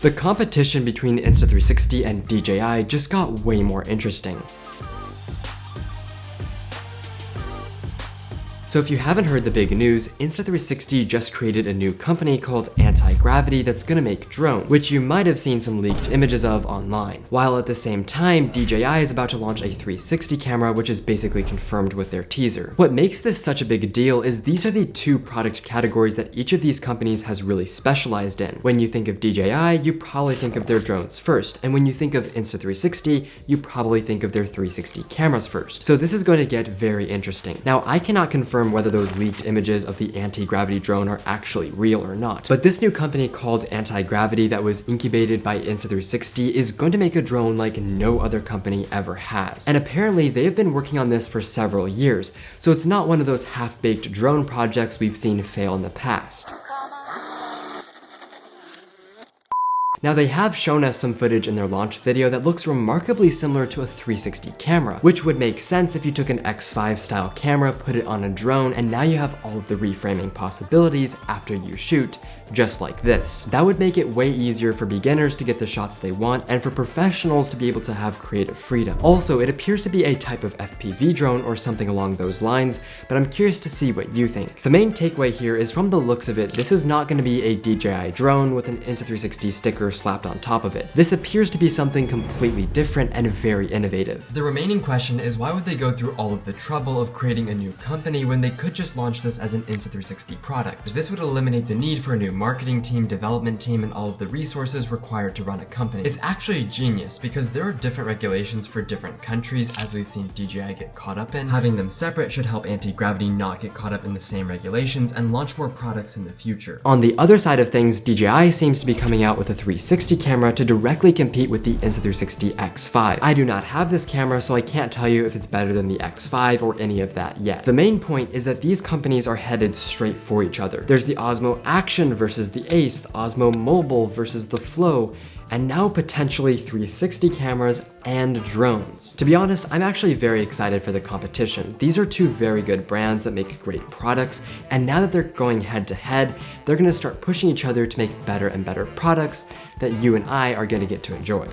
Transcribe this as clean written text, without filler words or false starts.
The competition between Insta360 and DJI just got way more interesting. So if you haven't heard the big news, Insta360 just created a new company called Antigravity that's gonna make drones, which you might have seen some leaked images of online. While at the same time, DJI is about to launch a 360 camera, which is basically confirmed with their teaser. What makes this such a big deal is these are the two product categories that each of these companies has really specialized in. When you think of DJI, you probably think of their drones first, and when you think of Insta360, you probably think of their 360 cameras first. So this is going to get very interesting. Now, I cannot confirm whether those leaked images of the anti-gravity drone are actually real or not. But this new company called Antigravity that was incubated by Insta360 is going to make a drone like no other company ever has. And apparently they have been working on this for several years, so it's not one of those half-baked drone projects we've seen fail in the past. Now they have shown us some footage in their launch video that looks remarkably similar to a 360 camera, which would make sense if you took an X5 style camera, put it on a drone, and now you have all of the reframing possibilities after you shoot, just like this. That would make it way easier for beginners to get the shots they want and for professionals to be able to have creative freedom. Also, it appears to be a type of FPV drone or something along those lines, but I'm curious to see what you think. The main takeaway here is from the looks of it, this is not going to be a DJI drone with an Insta360 sticker slapped on top of it. This appears to be something completely different and very innovative. The remaining question is, why would they go through all of the trouble of creating a new company when they could just launch this as an Insta360 product? This would eliminate the need for a new marketing team, development team, and all of the resources required to run a company. It's actually genius because there are different regulations for different countries, as we've seen DJI get caught up in. Having them separate should help Antigravity not get caught up in the same regulations and launch more products in the future. On the other side of things, DJI seems to be coming out with a 360 camera to directly compete with the Insta360 X5. I do not have this camera, so I can't tell you if it's better than the X5 or any of that yet. The main point is that these companies are headed straight for each other. There's the Osmo Action versus the Ace, the Osmo Mobile versus the Flow, and now potentially 360 cameras and drones. To be honest, I'm actually very excited for the competition. These are two very good brands that make great products, and now that they're going head to head, they're gonna start pushing each other to make better and better products that you and I are gonna get to enjoy.